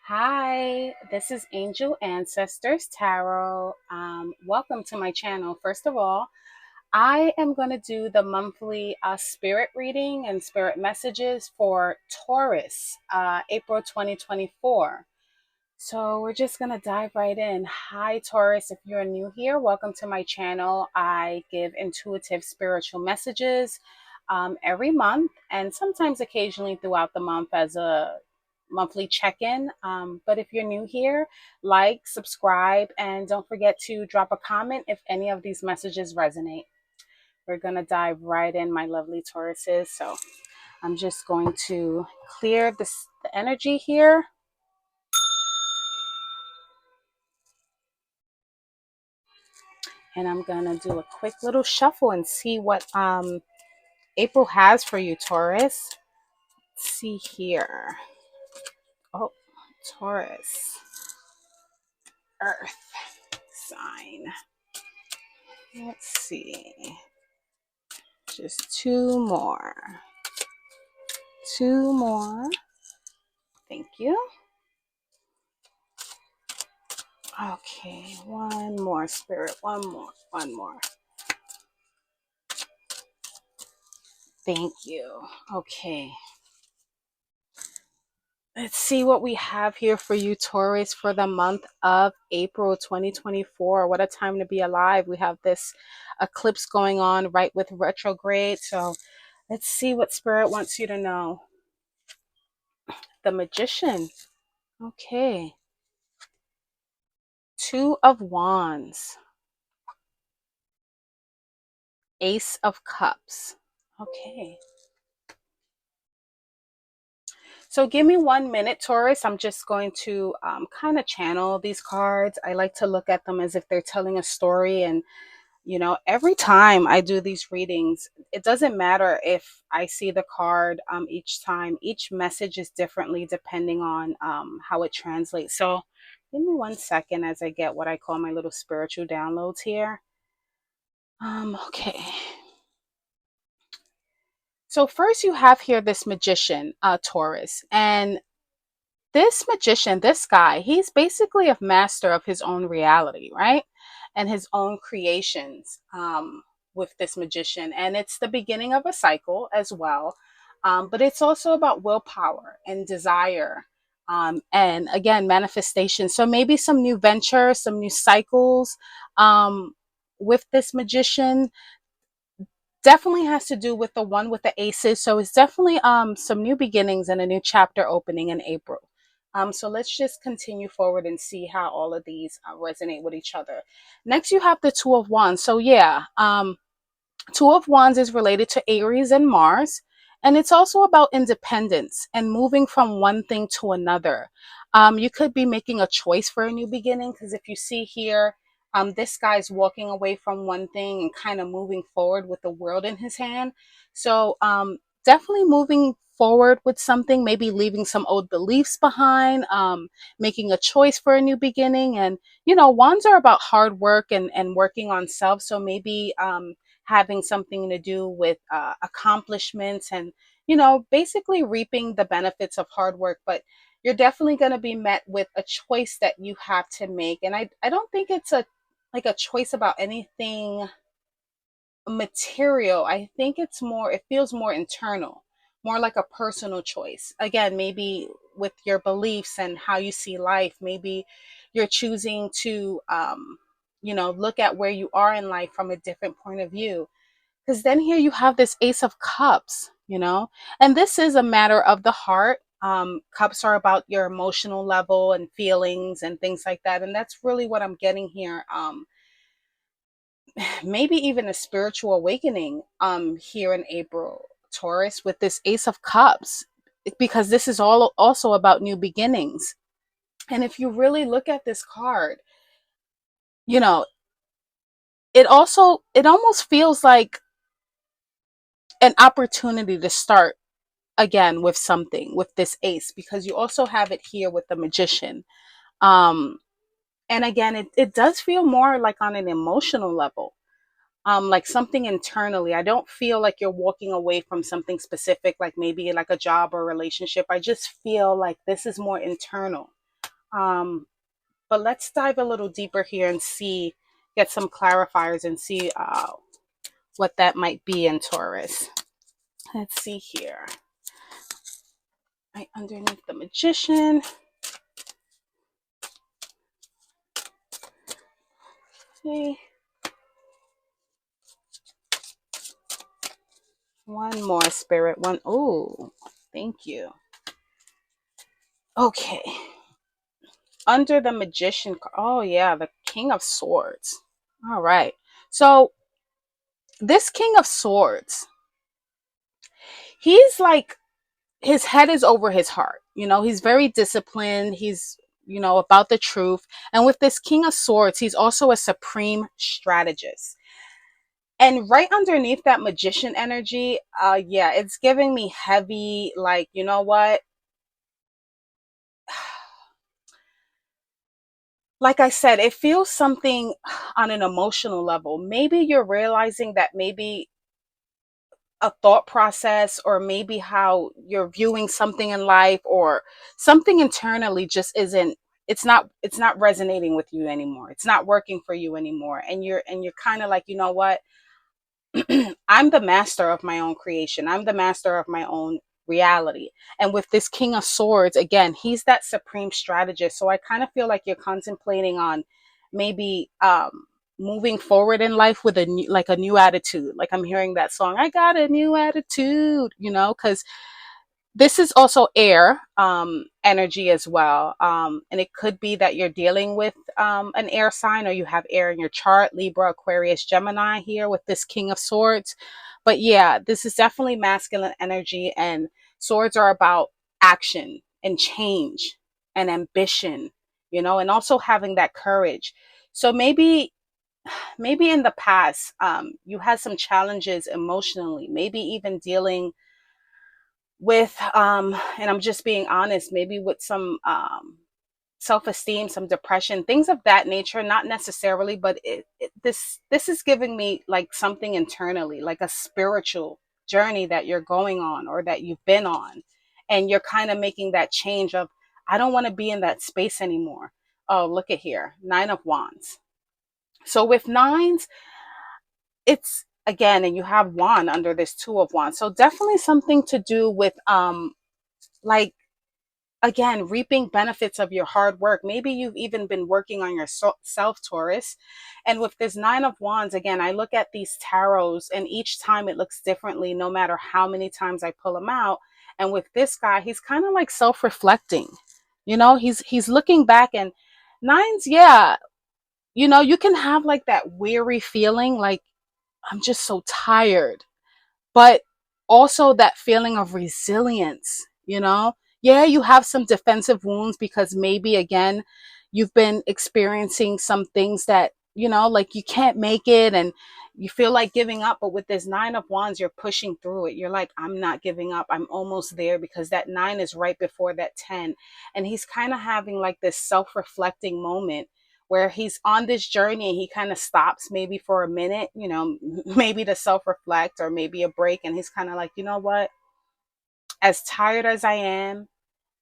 Hi, this is Angel Ancestors Tarot. Welcome to my channel. First of all, I am going to do the monthly spirit reading and spirit messages for Taurus, April 2024. So we're just going to dive right in. Hi, Taurus. If you're new here, welcome to my channel. I give intuitive spiritual messages every month and sometimes occasionally throughout the month as a monthly check-in. But if you're new here, like, subscribe, and don't forget to drop a comment if any of these messages resonate. We're going to dive right in, my lovely Tauruses. So I'm just going to clear the energy here. And I'm going to do a quick little shuffle and see what April has for you, Taurus. Let's see here. Oh, Taurus. Earth sign. Let's see. Just two more. Two more. Thank you. Okay, one more, Spirit. One more. One more. Thank you. Okay. Let's see what we have here for you, Taurus, for the month of April 2024. What a time to be alive. We have this eclipse going on right with retrograde. So let's see what Spirit wants you to know. The Magician. Okay. Two of Wands. Ace of Cups. Okay. So give me 1 minute, Taurus. I'm just going to kind of channel these cards. I like to look at them as if they're telling a story. And, every time I do these readings, it doesn't matter if I see the card each time. Each message is differently depending on how it translates. So give me 1 second as I get what I call my little spiritual downloads here. Okay. So first you have here this magician, Taurus, and this magician, this guy, he's basically a master of his own reality, right? And his own creations with this magician. And it's the beginning of a cycle as well. But it's also about willpower and desire. And again, manifestation. So maybe some new ventures, some new cycles with this magician definitely has to do with the one with the aces. So it's definitely some new beginnings and a new chapter opening in April. So let's just continue forward and see how all of these resonate with each other. Next, you have the Two of Wands. So yeah, Two of Wands is related to Aries and Mars, and it's also about independence and moving from one thing to another. You could be making a choice for a new beginning because if you see here, this guy's walking away from one thing and kind of moving forward with the world in his hand. So definitely moving forward with something, maybe leaving some old beliefs behind, making a choice for a new beginning. And, wands are about hard work and working on self. So maybe having something to do with accomplishments and basically reaping the benefits of hard work. But you're definitely going to be met with a choice that you have to make. And I don't think it's a choice about anything material. I think it feels more internal, more like a personal choice. Again, maybe with your beliefs and how you see life, maybe you're choosing to look at where you are in life from a different point of view. Because then here you have this Ace of Cups, and this is a matter of the heart. Cups are about your emotional level and feelings and things like that. And that's really what I'm getting here. Maybe even a spiritual awakening here in April, Taurus, with this Ace of Cups, because this is all also about new beginnings. And if you really look at this card, you know, it almost feels like an opportunity to start again with something with this ace, because you also have it here with the magician. Um and again, it does feel more like on an emotional level, like something internally. I don't feel like you're walking away from something specific, like maybe like a job or relationship. I just feel like this is more internal. Um, but let's dive a little deeper here and see, get some clarifiers and see what that might be in Taurus. Let's see here. Right underneath the Magician. Okay. One more, Spirit. One. Oh, thank you. Okay. Under the Magician. Oh, yeah. The King of Swords. All right. So, this King of Swords, he's like, his head is over his heart. You know, he's very disciplined. He's, you know, about the truth. And with this King of Swords, he's also a supreme strategist. And right underneath that Magician energy, yeah, it's giving me heavy, like, you know what? Like I said, it feels something on an emotional level. Maybe you're realizing that maybe a thought process, or maybe how you're viewing something in life, or something internally just isn't, it's not resonating with you anymore. It's not working for you anymore. And you're kind of like, you know what? I'm the master of my own creation. I'm the master of my own reality. And with this King of Swords, again, he's that supreme strategist. So I kind of feel like you're contemplating on maybe moving forward in life with a new, like a new attitude. Like I'm hearing that song, I got a new attitude, you know, because this is also air energy as well. And it could be that you're dealing with an air sign, or you have air in your chart, Libra, Aquarius, Gemini here with this King of Swords. But yeah, this is definitely masculine energy, and swords are about action and change and ambition, you know, and also having that courage. So maybe in the past, you had some challenges emotionally, maybe even dealing with and I'm just being honest, maybe with some self-esteem, some depression, things of that nature. Not necessarily, but this is giving me like something internally, like a spiritual journey that you're going on, or that you've been on, and you're kind of making that change of, I don't want to be in that space anymore. Oh, look at here, Nine of Wands. So with nines, it's again, and you have wand under this Two of Wands, so definitely something to do with like, again, reaping benefits of your hard work. Maybe you've even been working on yourself, Taurus. And with this Nine of Wands, again, I look at these tarots, and each time it looks differently, no matter how many times I pull them out. And with this guy, he's kind of like self-reflecting. You know, he's looking back, and nines, yeah, you know, you can have like that weary feeling, like, I'm just so tired, but also that feeling of resilience, you know? Yeah, you have some defensive wounds because maybe, again, you've been experiencing some things that, you know, like you can't make it and you feel like giving up. But with this Nine of Wands, you're pushing through it. You're like, I'm not giving up. I'm almost there, because that nine is right before that 10. And he's kind of having like this self reflecting moment where he's on this journey, and he kind of stops maybe for a minute, you know, maybe to self reflect, or maybe a break. And he's kind of like, you know what? As tired as I am,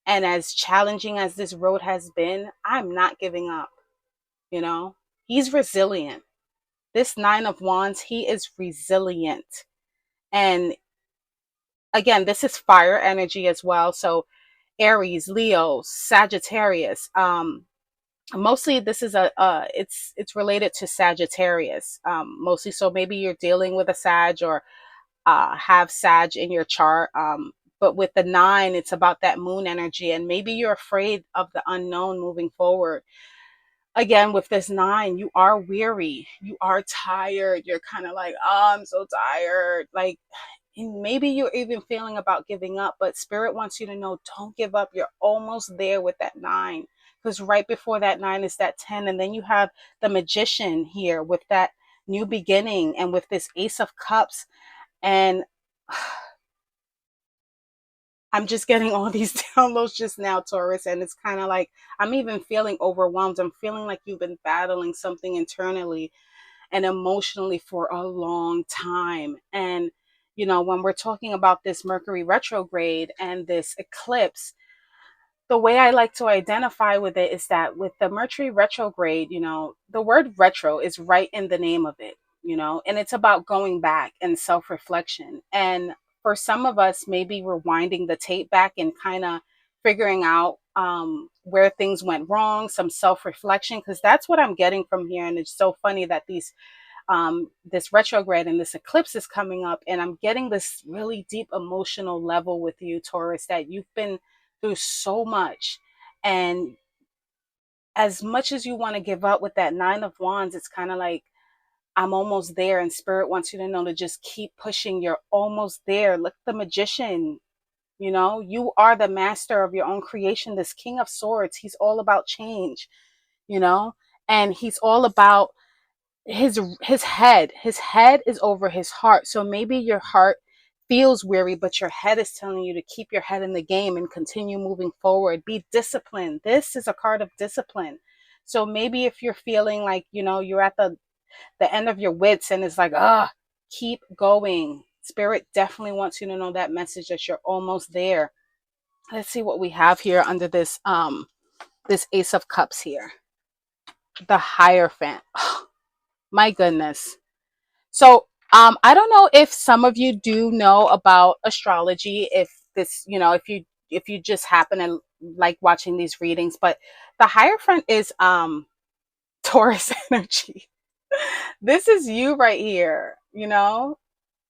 and as challenging as this road has been, I'm not giving up, you know? He's resilient. This Nine of Wands, he is resilient. And again, this is fire energy as well. So Aries, Leo, Sagittarius. Mostly this is it's related to Sagittarius, mostly. So maybe you're dealing with a Sag, or have Sag in your chart. But with the nine, it's about that moon energy, and maybe you're afraid of the unknown moving forward. Again, with this nine, you are weary, you are tired, you're kind of like, oh, I'm so tired, like, and maybe you're even feeling about giving up, but Spirit wants you to know, don't give up. You're almost there with that nine, because right before that nine is that 10. And then you have the Magician here with that new beginning, and with this Ace of Cups. And I'm just getting all these downloads just now, Taurus, and it's kind of like I'm even feeling overwhelmed. I'm feeling like you've been battling something internally and emotionally for a long time. And, you know, when we're talking about this Mercury retrograde and this eclipse, the way I like to identify with it is that with the Mercury retrograde, the word retro is right in the name of it, and it's about going back and self reflection. And for some of us, maybe rewinding the tape back and kind of figuring out where things went wrong, some self reflection, because that's what I'm getting from here. And it's so funny that this retrograde and this eclipse is coming up, and I'm getting this really deep emotional level with you, Taurus, that you've been through so much. And as much as you want to give up with that Nine of Wands, it's kind of like, I'm almost there. And Spirit wants you to know to just keep pushing. You're almost there. Look, the Magician, you are the master of your own creation. This King of Swords, he's all about change, you know, and he's all about his head is over his heart. So maybe your heart feels weary, but your head is telling you to keep your head in the game and continue moving forward. Be disciplined. This is a card of discipline. So maybe if you're feeling like, you're at the end of your wits and it's like, keep going. Spirit definitely wants you to know that message, that you're almost there. Let's see what we have here under this Ace of Cups here. The Hierophant. My goodness. So I don't know if some of you do know about astrology, if this, if you just happen to like watching these readings, but the Hierophant is Taurus energy. This is you right here,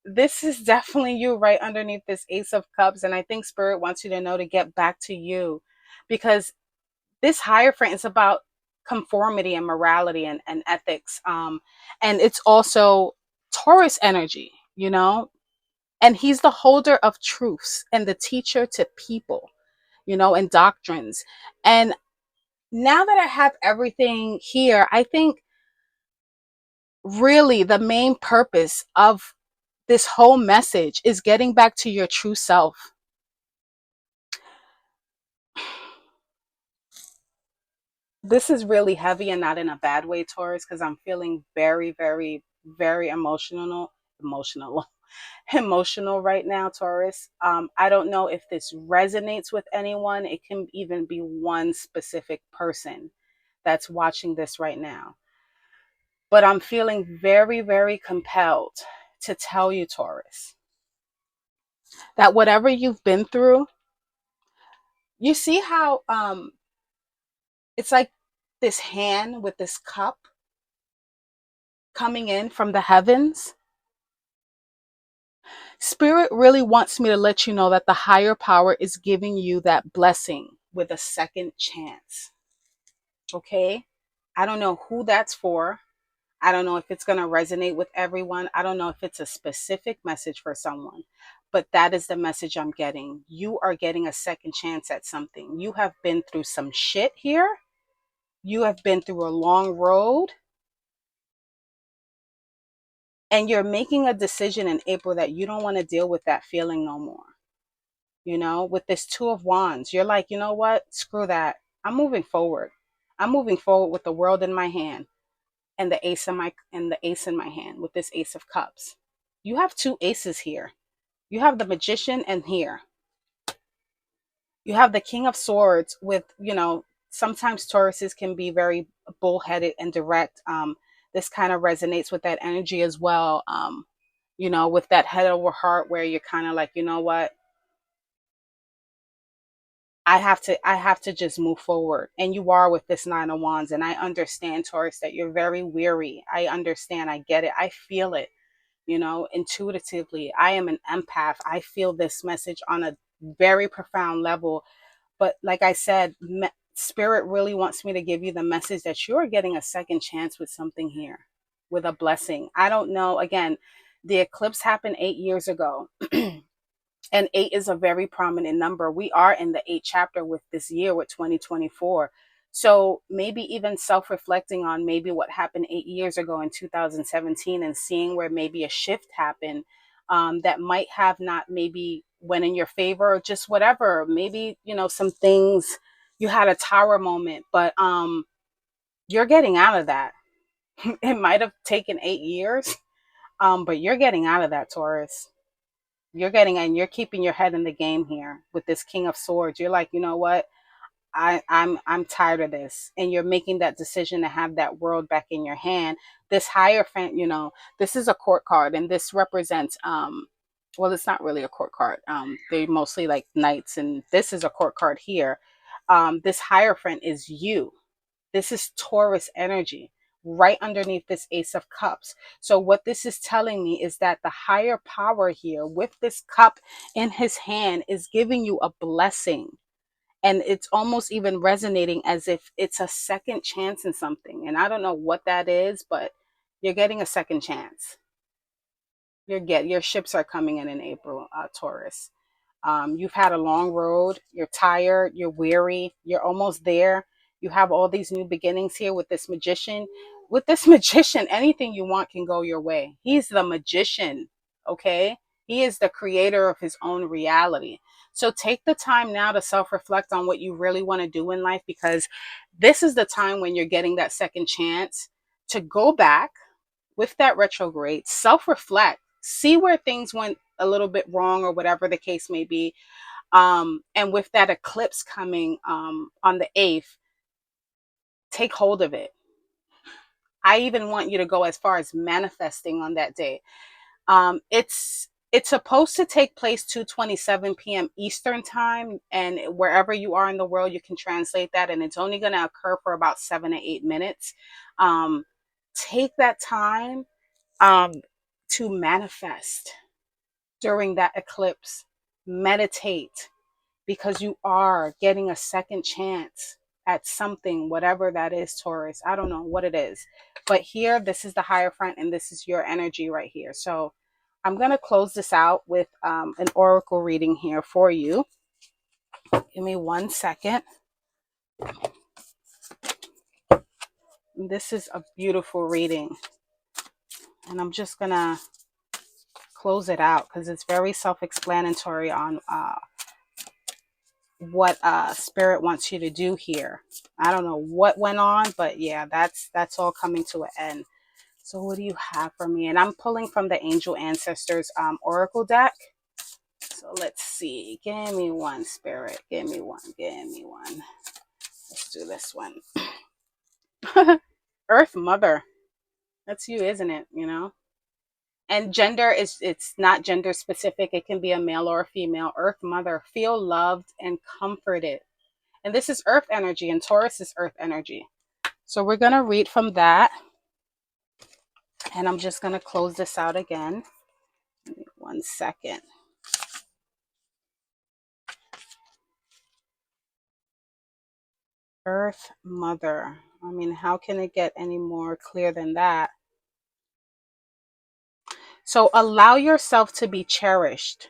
This is definitely you right underneath this Ace of Cups. And I think Spirit wants you to know to get back to you, because this Hierophant is about conformity and morality and ethics. And it's also Taurus energy, and he's the holder of truths and the teacher to people, and doctrines. And now that I have everything here, I think really the main purpose of this whole message is getting back to your true self. This is really heavy, and not in a bad way, Taurus, because I'm feeling very, very, very emotional, emotional right now, Taurus. I don't know if this resonates with anyone. It can even be one specific person that's watching this right now. But I'm feeling very, very compelled to tell you, Taurus, that whatever you've been through, you see how it's like this hand with this cup coming in from the heavens. Spirit really wants me to let you know that the higher power is giving you that blessing with a second chance. Okay? I don't know who that's for. I don't know if it's going to resonate with everyone. I don't know if it's a specific message for someone, but that is the message I'm getting. You are getting a second chance at something. You have been through some shit here. You have been through a long road, and you're making a decision in April that you don't want to deal with that feeling no more. With this Two of Wands, you're like, you know what? Screw that. I'm moving forward. I'm moving forward with the world in my hand and the ace in my hand with this Ace of Cups. You have two aces here. You have the Magician, and here you have the King of Swords with, sometimes Tauruses can be very bullheaded and direct. This kind of resonates with that energy as well. With that head over heart where you're kind of like, you know what? I have to just move forward. And you are with this Nine of Wands. And I understand, Taurus, that you're very weary. I understand. I get it. I feel it, intuitively. I am an empath. I feel this message on a very profound level. But like I said, Spirit really wants me to give you the message that you're getting a second chance with something here, with a blessing. I don't know. Again, the eclipse happened 8 years ago. And 8 is a very prominent number. We are in the 8th chapter with this year, with 2024. So maybe even self-reflecting on maybe what happened 8 years ago in 2017, and seeing where maybe a shift happened that might have not maybe went in your favor, or just whatever. Maybe, some things, you had a tower moment, but you're getting out of that. It might have taken 8 years, but you're getting out of that, Taurus. You're keeping your head in the game here with this King of Swords. You're like, you know what? I'm tired of this, and you're making that decision to have that world back in your hand. This Hierophant, this is a court card, and this represents well, it's not really a court card. They mostly like knights, and this is a court card here. This Hierophant is you. This is Taurus energy right underneath this Ace of Cups. So, what this is telling me is that the higher power here with this cup in his hand is giving you a blessing. And it's almost even resonating as if it's a second chance in something. And I don't know what that is, but you're getting a second chance. Your ships are coming in April, Taurus. You've had a long road. You're tired. You're weary. You're almost there. You have all these new beginnings here with this magician. With this magician, anything you want can go your way. He's the magician. Okay. He is the creator of his own reality. So take the time now to self reflect on what you really want to do in life, because this is the time when you're getting that second chance to go back with that retrograde, self reflect, see where things went a little bit wrong or whatever the case may be. And with that eclipse coming on the 8th, take hold of it. I even want you to go as far as manifesting on that day. It's supposed to take place 2:27 p.m. Eastern time, and wherever you are in the world, you can translate that, and it's only going to occur for about 7 to 8 minutes. Um, take that time um, to manifest during that eclipse. Meditate, because you are getting a second chance at something, whatever that is, Taurus. I don't know what it is. But here, this is the Hierophant, and this is your energy right here. So I'm going to close this out with an oracle reading here for you. Give me 1 second. This is a beautiful reading. And I'm just going to close it out because it's very self-explanatory on what spirit wants you to do here. I don't know what went on, but yeah, that's all coming to an end. So what do you have for me? And I'm pulling from the Angel Ancestors Oracle deck. So let's see. Give me one, spirit. Give me one. Give me one. Let's do this one. Earth Mother. That's you, isn't it? And gender it's not gender specific. It can be a male or a female. Earth Mother. Feel loved and comforted. And this is earth energy, and Taurus is earth energy. So we're going to read from that. And I'm just going to close this out again. 1 second. Earth Mother. I mean, how can it get any more clear than that? So allow yourself to be cherished.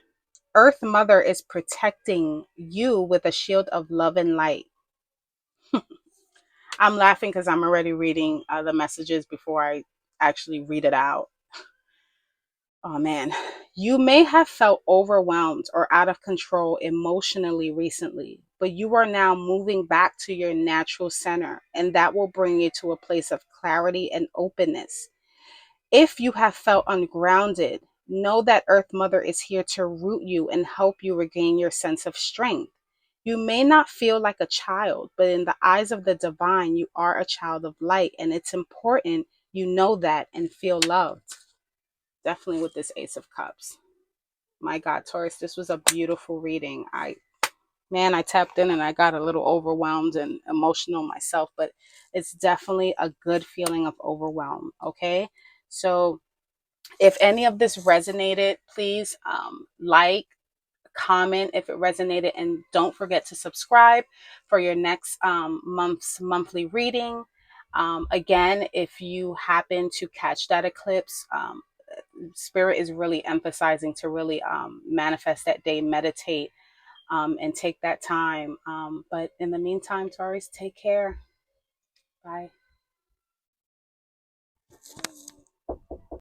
Earth Mother is protecting you with a shield of love and light. I'm laughing because I'm already reading the messages before I actually read it out. Oh man, you may have felt overwhelmed or out of control emotionally recently, but you are now moving back to your natural center, and that will bring you to a place of clarity and openness. If you have felt ungrounded, know that Earth Mother is here to root you and help you regain your sense of strength. You may not feel like a child, but in the eyes of the divine, you are a child of light, and it's important you know that and feel loved. Definitely with this Ace of Cups. My God, Taurus, this was a beautiful reading. I tapped in and I got a little overwhelmed and emotional myself, but it's definitely a good feeling of overwhelm. Okay. So if any of this resonated, please like, comment if it resonated, and don't forget to subscribe for your next month's monthly reading. Again, if you happen to catch that eclipse, spirit is really emphasizing to really manifest that day, meditate, and take that time. But in the meantime, Taurus, take care. Bye.